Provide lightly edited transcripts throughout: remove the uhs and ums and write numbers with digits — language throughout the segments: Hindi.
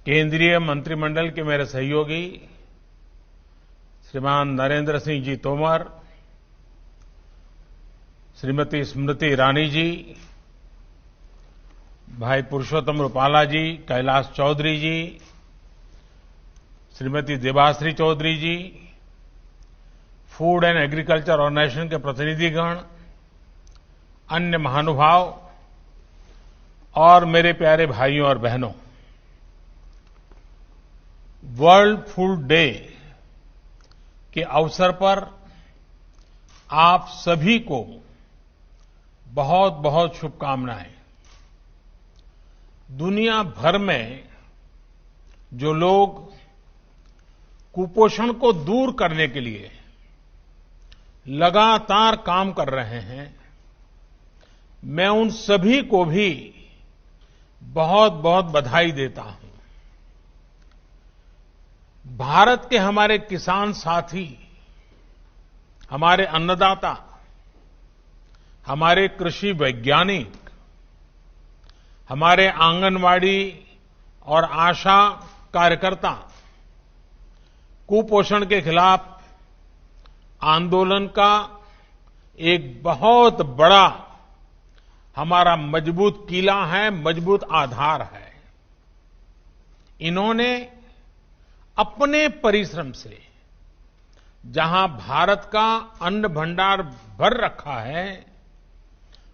केंद्रीय मंत्रिमंडल के मेरे सहयोगी श्रीमान नरेंद्र सिंह जी तोमर, श्रीमती स्मृति ईरानी जी, भाई पुरुषोत्तम रूपाला जी, कैलाश चौधरी जी, श्रीमती देबाश्री चौधरी जी, फूड एंड एग्रीकल्चर ऑर्गेनाइजेशन के प्रतिनिधिगण, अन्य महानुभाव और मेरे प्यारे भाइयों और बहनों, वर्ल्ड फूड डे के अवसर पर आप सभी को बहुत बहुत शुभकामनाएं। दुनिया भर में जो लोग कुपोषण को दूर करने के लिए लगातार काम कर रहे हैं, मैं उन सभी को भी बहुत बहुत बधाई देता हूं। भारत के हमारे किसान साथी, हमारे अन्नदाता, हमारे कृषि वैज्ञानिक, हमारे आंगनवाड़ी और आशा कार्यकर्ता कुपोषण के खिलाफ आंदोलन का एक बहुत बड़ा हमारा मजबूत किला है, मजबूत आधार है। इन्होंने अपने परिश्रम से जहां भारत का अन्न भंडार भर रखा है,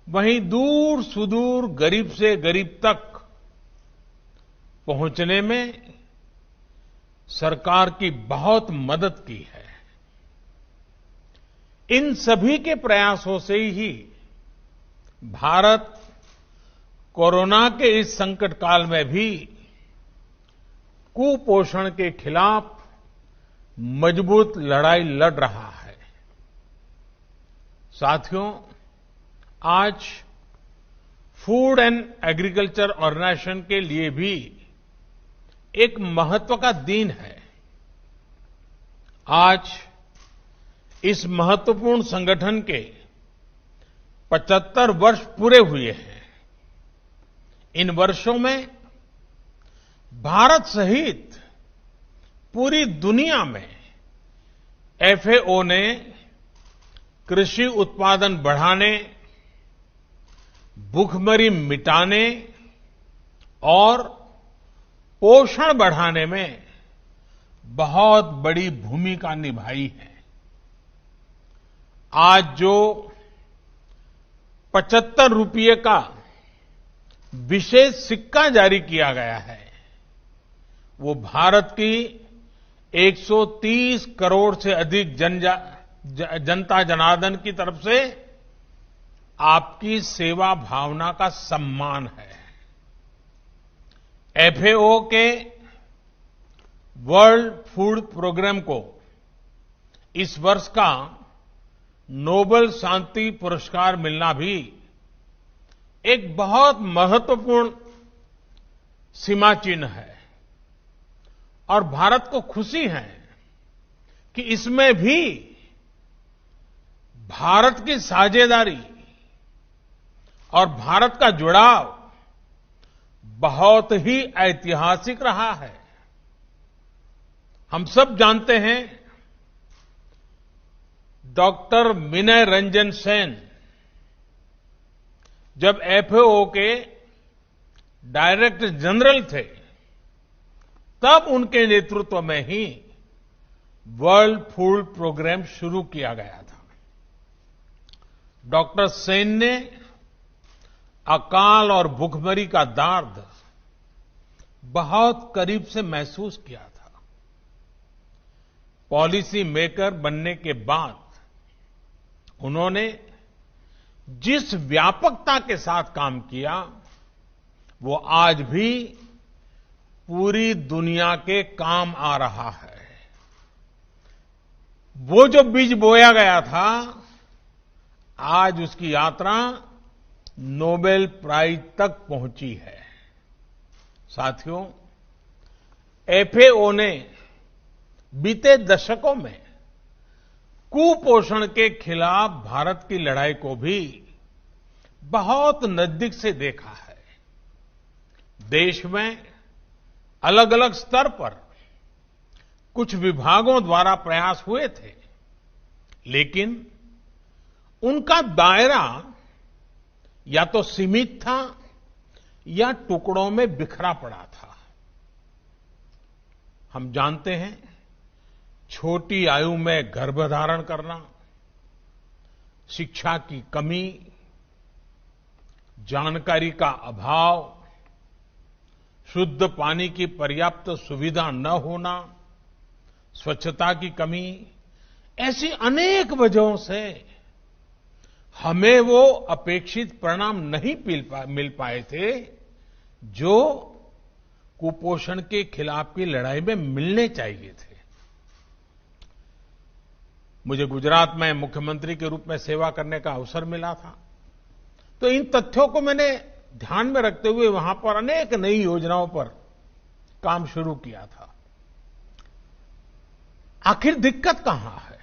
वहीं दूर सुदूर गरीब से गरीब तक पहुंचने में सरकार की बहुत मदद की है। इन सभी के प्रयासों से ही भारत कोरोना के इस संकट काल में भी कुपोषण के खिलाफ मजबूत लड़ाई लड़ रहा है। साथियों, आज फूड एंड एग्रीकल्चर ऑर्गेनाइजेशन के लिए भी एक महत्व का दिन है। आज इस महत्वपूर्ण संगठन के 75 वर्ष पूरे हुए हैं। इन वर्षों में भारत सहित पूरी दुनिया में एफएओ ने कृषि उत्पादन बढ़ाने, भूखमरी मिटाने और पोषण बढ़ाने में बहुत बड़ी भूमिका निभाई है। आज जो 75 रुपये का विशेष सिक्का जारी किया गया है, वो भारत की 130 करोड़ से अधिक जनता जनार्दन की तरफ से आपकी सेवा भावना का सम्मान है। एफएओ के वर्ल्ड फूड प्रोग्राम को इस वर्ष का नोबेल शांति पुरस्कार मिलना भी एक बहुत महत्वपूर्ण सीमा चिन्ह है और भारत को खुशी है कि इसमें भी भारत की साझेदारी और भारत का जुड़ाव बहुत ही ऐतिहासिक रहा है। हम सब जानते हैं, डॉक्टर विनय रंजन सेन जब एफएओ के डायरेक्टर जनरल थे, तब उनके नेतृत्व में ही वर्ल्ड फूड प्रोग्राम शुरू किया गया था। डॉक्टर सेन ने अकाल और भूखमरी का दर्द बहुत करीब से महसूस किया था। पॉलिसी मेकर बनने के बाद उन्होंने जिस व्यापकता के साथ काम किया, वो आज भी पूरी दुनिया के काम आ रहा है। वो जो बीज बोया गया था, आज उसकी यात्रा नोबेल प्राइज तक पहुंची है। साथियों, एफएओ ने बीते दशकों में कुपोषण के खिलाफ भारत की लड़ाई को भी बहुत नजदीक से देखा है। देश में अलग अलग स्तर पर कुछ विभागों द्वारा प्रयास हुए थे, लेकिन उनका दायरा या तो सीमित था या टुकड़ों में बिखरा पड़ा था। हम जानते हैं, छोटी आयु में गर्भधारण करना, शिक्षा की कमी, जानकारी का अभाव, शुद्ध पानी की पर्याप्त सुविधा न होना, स्वच्छता की कमी, ऐसी अनेक वजहों से हमें वो अपेक्षित परिणाम नहीं मिल पाए थे जो कुपोषण के खिलाफ की लड़ाई में मिलने चाहिए थे। मुझे गुजरात में मुख्यमंत्री के रूप में सेवा करने का अवसर मिला था, तो इन तथ्यों को मैंने ध्यान में रखते हुए वहां पर अनेक नई योजनाओं पर काम शुरू किया था। आखिर दिक्कत कहां है?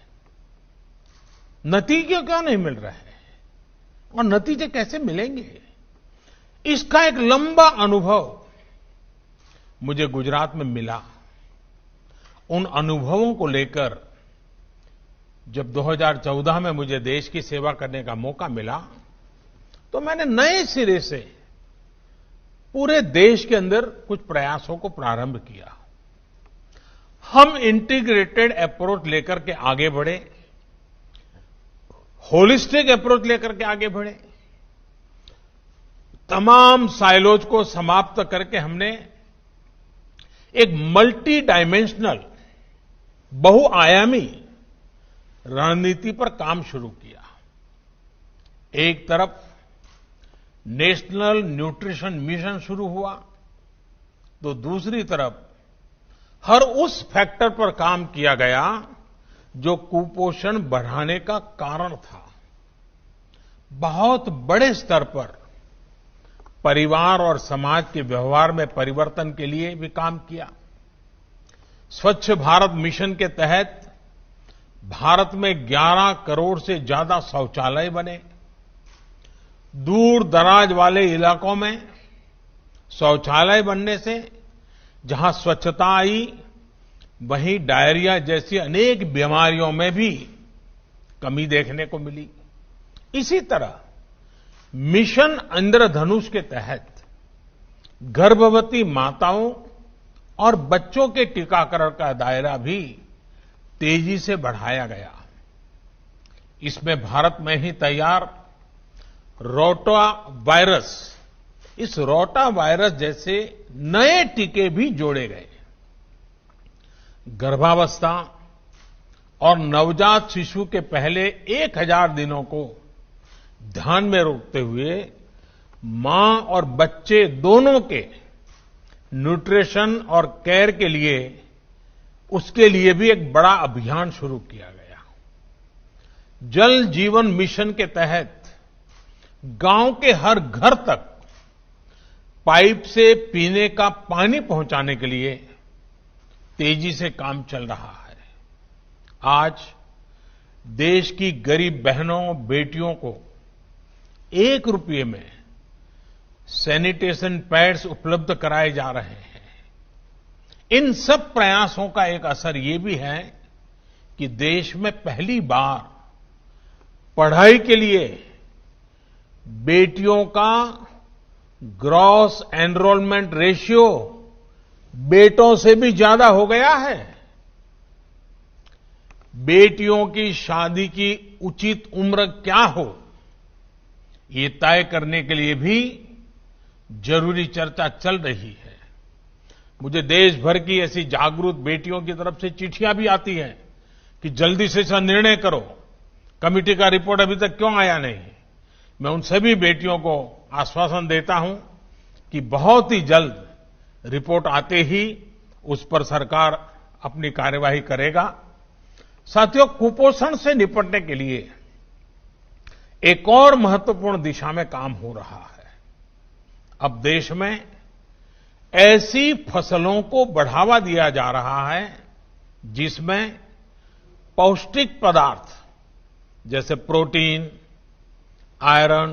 नतीजे क्यों नहीं मिल रहे हैं और नतीजे कैसे मिलेंगे? इसका एक लंबा अनुभव मुझे गुजरात में मिला। उन अनुभवों को लेकर जब 2014 में मुझे देश की सेवा करने का मौका मिला, तो मैंने नए सिरे से पूरे देश के अंदर कुछ प्रयासों को प्रारंभ किया। हम इंटीग्रेटेड अप्रोच लेकर के आगे बढ़े, होलिस्टिक अप्रोच लेकर के आगे बढ़े। तमाम साइलोज को समाप्त करके हमने एक मल्टी डायमेंशनल, बहुआयामी रणनीति पर काम शुरू किया। एक तरफ नेशनल न्यूट्रिशन मिशन शुरू हुआ, तो दूसरी तरफ हर उस फैक्टर पर काम किया गया जो कुपोषण बढ़ाने का कारण था। बहुत बड़े स्तर पर परिवार और समाज के व्यवहार में परिवर्तन के लिए भी काम किया। स्वच्छ भारत मिशन के तहत भारत में 11 करोड़ से ज्यादा शौचालय बने। दूर दराज वाले इलाकों में शौचालय बनने से जहां स्वच्छता आई, वहीं डायरिया जैसी अनेक बीमारियों में भी कमी देखने को मिली। इसी तरह मिशन इंद्रधनुष के तहत गर्भवती माताओं और बच्चों के टीकाकरण का दायरा भी तेजी से बढ़ाया गया। इसमें भारत में ही तैयार रोटा वायरस, इस रोटा वायरस जैसे नए टीके भी जोड़े गए। गर्भावस्था और नवजात शिशु के पहले 1000 दिनों को ध्यान में रखते हुए मां और बच्चे दोनों के न्यूट्रिशन और केयर के लिए, उसके लिए भी एक बड़ा अभियान शुरू किया गया। जल जीवन मिशन के तहत गांव के हर घर तक पाइप से पीने का पानी पहुंचाने के लिए तेजी से काम चल रहा है। आज देश की गरीब बहनों बेटियों को 1 रुपये में सैनिटेशन पैड्स उपलब्ध कराए जा रहे हैं। इन सब प्रयासों का एक असर ये भी है कि देश में पहली बार पढ़ाई के लिए बेटियों का ग्रॉस एनरोलमेंट रेशियो बेटों से भी ज्यादा हो गया है। बेटियों की शादी की उचित उम्र क्या हो, ये तय करने के लिए भी जरूरी चर्चा चल रही है। मुझे देश भर की ऐसी जागरूक बेटियों की तरफ से चिट्ठियां भी आती हैं कि जल्दी से इसका निर्णय करो, कमेटी का रिपोर्ट अभी तक क्यों आया नहीं। मैं उन सभी बेटियों को आश्वासन देता हूं कि बहुत ही जल्द रिपोर्ट आते ही उस पर सरकार अपनी कार्यवाही करेगा। साथियों, कुपोषण से निपटने के लिए एक और महत्वपूर्ण दिशा में काम हो रहा है। अब देश में ऐसी फसलों को बढ़ावा दिया जा रहा है जिसमें पौष्टिक पदार्थ जैसे प्रोटीन, आयरन,